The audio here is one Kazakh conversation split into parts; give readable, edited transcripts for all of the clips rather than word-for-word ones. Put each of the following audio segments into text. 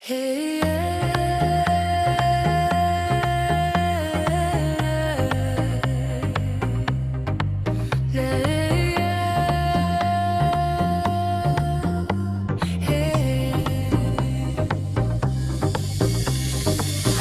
Hey,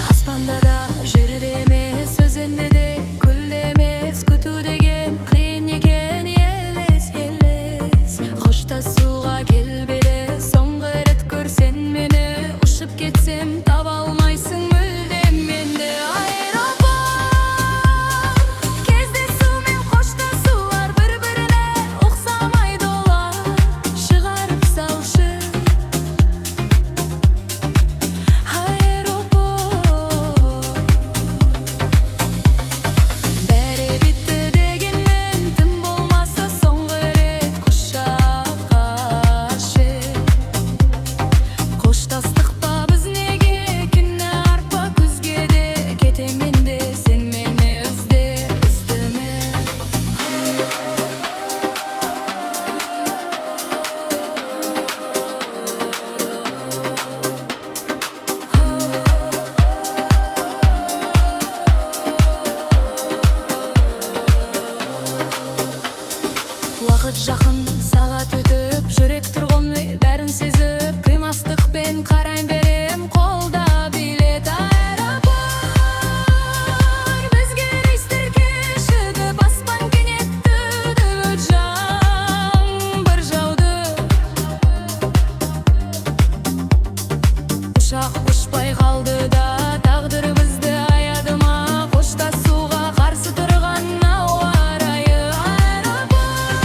aspanda da жерде емес, өзенде де көлде емес, күту деген қиын екен. Елес, елес, қоштасуға келбеді, соңғы рет көрсең мені, ұшып кетсем таба алмайсың мүлдем менді. Аэропорт, кездесу мен қоштасулар бір-біріне ұқсамайды, олар шығарып салшы. Бәрі бітті дегенмен, тым болмаса соңғы рет құшақашы. Қоштастық па біз неге, күні арпа күзге де, кетем енді сен мені іздеме. Уақыт жақын, сағат өтіп, жүрек тұрғаны бәрін сезіп, қимастықпен қарайын берем, қолда билет. Аэропорт, бізге рейстер кешігіп, аспан кенет төгіліп, жаңбыр жауды. Ұшақ ұшпай қалды да, тағдыр бізді аяды ма, қоштасуға қарсы тұрған ауа райы. Аэропорт,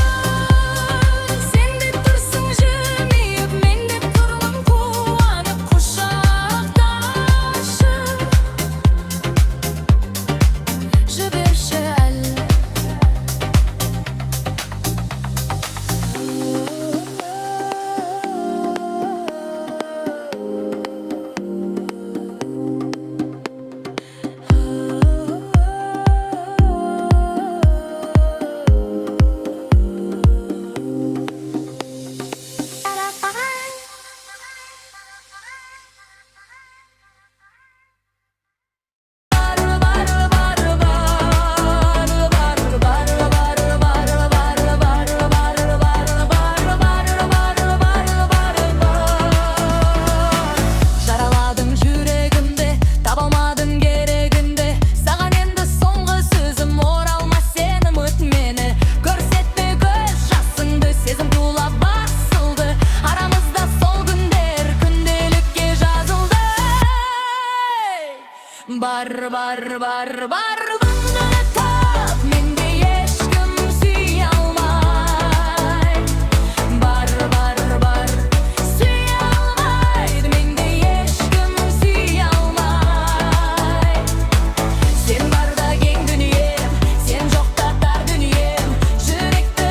сен де тұрсың жымиып, мен де тұрмын қуанып, құшақташы. Жіберші әлі. Жараладың жүрегімді, таба алмадың керегіңді, саған енді соңғы сөзім, оралмас сенім өтмені. Көрсетпе көз жасыңды, сезім тулап басылды, арамызда сол күндер күнделікке жазылды. Бар, бағыңды тап, менде ешкім сүйе алмай. Бар, сүйе алмайды, менде ешкім сүйе алмай. Сен барда кең дүнием, сен жоқта тар дүнием, жүректі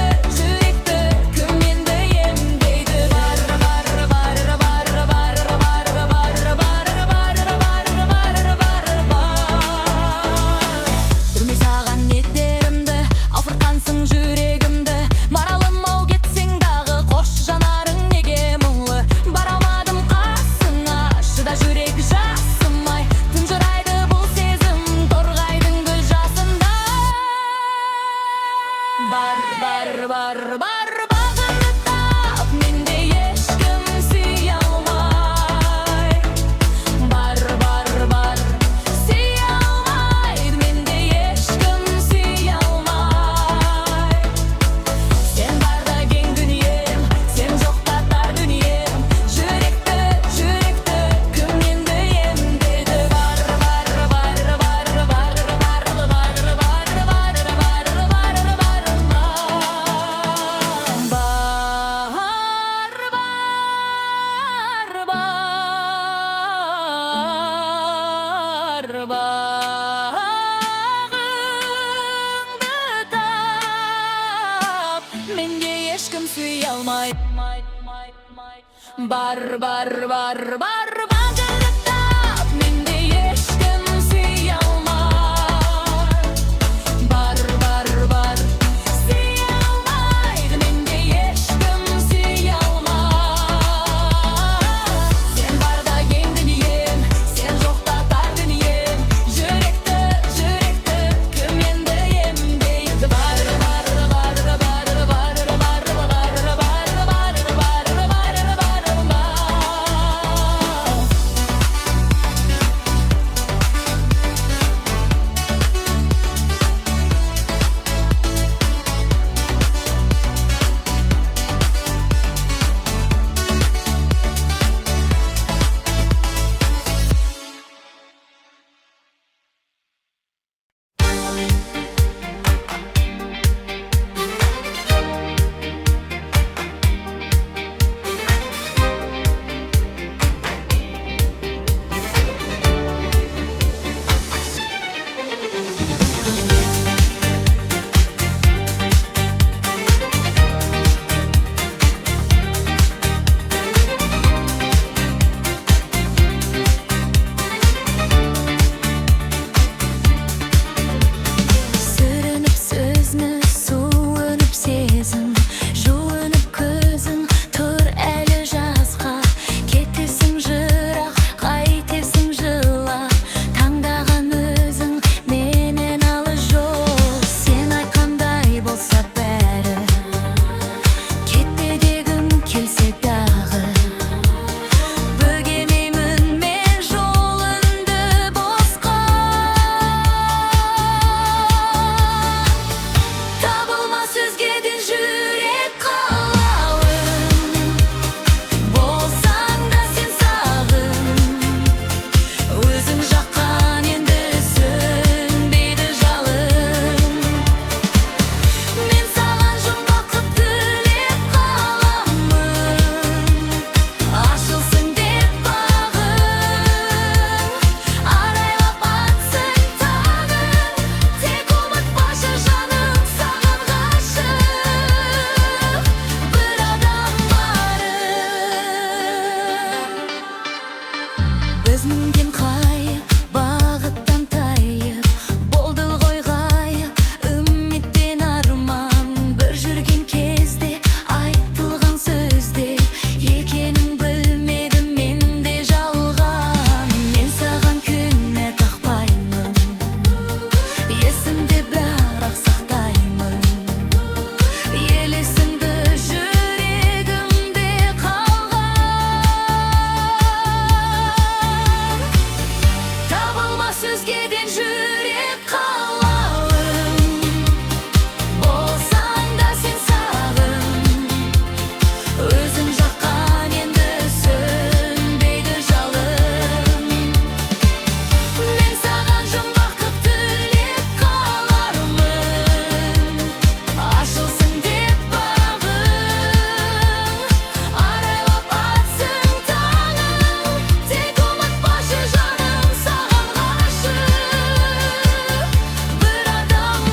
кім енді емдейді. Түрме саған нетерімді, ауыртқансың жүрегімді, маралым ау кетсең дағы, қош жанарың неге мұңлы. Бара алмадым қасыңа, шыда жүрек жасымай, тұнжырайды бұл сезім, торғайдың гүл жасындай. Бар, бағыңды тап, менде ешкім сүйе алмай. Бар, сүйе алмайды, менде ешкім сүйе алмай. Сен барда кең дүнием, сен жоқта тар дүнием, жүректі кім енді емдейді. Бар, бағыңды тап, менде ешкім сүйе алмай. Бар, бағыңды тап, менде ешкім сүйе алмай. Бар, сүйе алмайды, менде ешкім сүйе алмай. Сен барда кең Өзіңден қайып, бағыттан тайып, болды ғой ғайып, үміттен арман. Бір жүрген кезде айтылған сөзде екенін білмедім мен де жалған. Мен саған күнә тақпаймын, есімде бірақ сақтаймын. Елесіңді жүрегімде қалған. Табылмас өзгеден жүрек қалауым, болсаң да сен сағын. Өзің жаққан енді сөнбейді жалын. Мен саған жұмбақ қып тілеп қалармын, ашылсын деп бағың. Арайлап атсын таңың, тек ұмытпашы жаным саған ғашық бір адам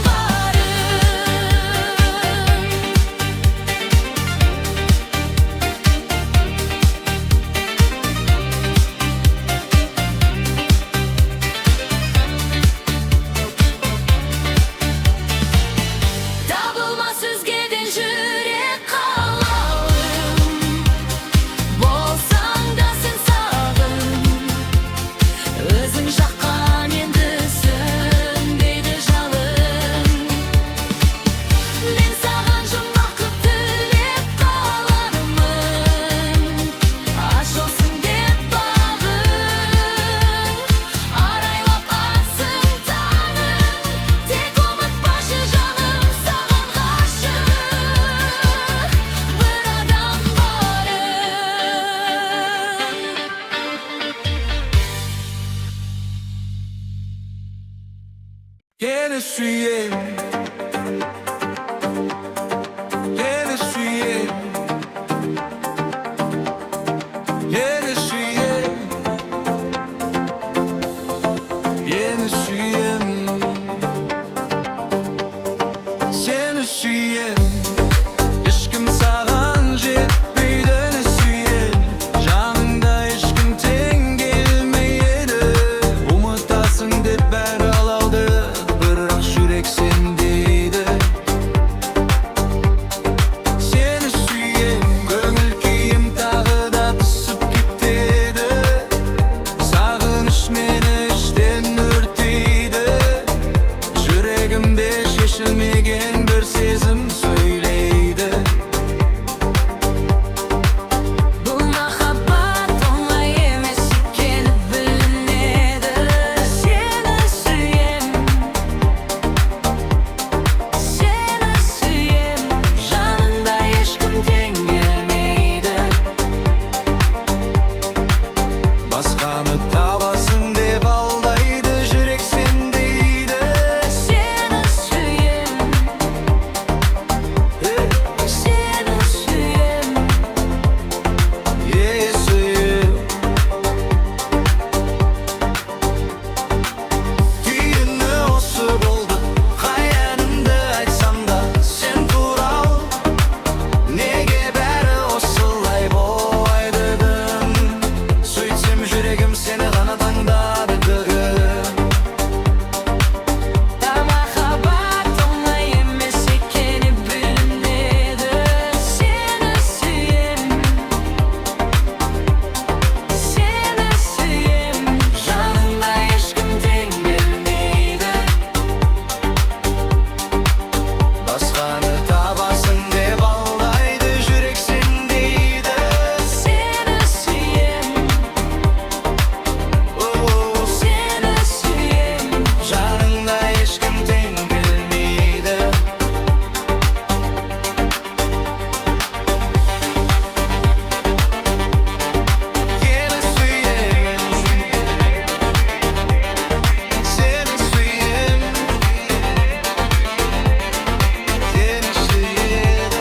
табылмас өзгеден жүрек қалауым, болсаң да сен сағын. Өзің жаққан енді сөнбейді жалын. Мен саған жұмбақ қып тілеп қалармын, ашылсын деп бағың. Арайлап атсын таңың, тек ұмытпашы жаным саған ғашық бір адам Yeni suyem, yeni suyem, yeni suyem, yeni suyem, seni suyem. Ешкім саған жетпейді не сүйем, жаныңда ешкім тең келмейді. Ұмытасың деп бәрі алауды, бірақ жүрек сендейді. Сені сүйем, көңіл күйім тағы да түсіп кетеді. Сағыныш мені іштен өртейді. Жүрегімде шешілмеген бір сезім сөйлейді. Бұл махаббат оңай емес екені білінеді. Сені сүйем, сені сүйем, жаныңда ешкім тең келмейді. Басқаны табасың деп алдайды, жүрек сендейді. Сені сүйем, сені сүйем. Сүйем. Түйіні осы болды, қай әнімді айтсам да сен туралы. Неге бәрі осылай болмайды дым? Сөйтсем жүрегім сені ғана таңдады бүгін. Махаббат оңай емес екені білінеді. Сені сүйем, сені сүйем, жаныңда ешкім тең келмейді. Басқаны табасың деп алдайды, жүрек сендейді. Сені сүйем, сені сүйем, Жаныңда ешкім тең келмейді. Сені сүйем, сені сүйем, сені сүйем.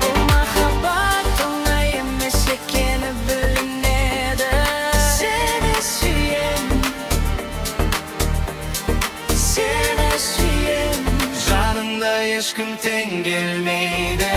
бұл махаббат оңай емес екені білінеді. Сені сүйем, сені сүйем. Жаныңда ешкім тең келмейді.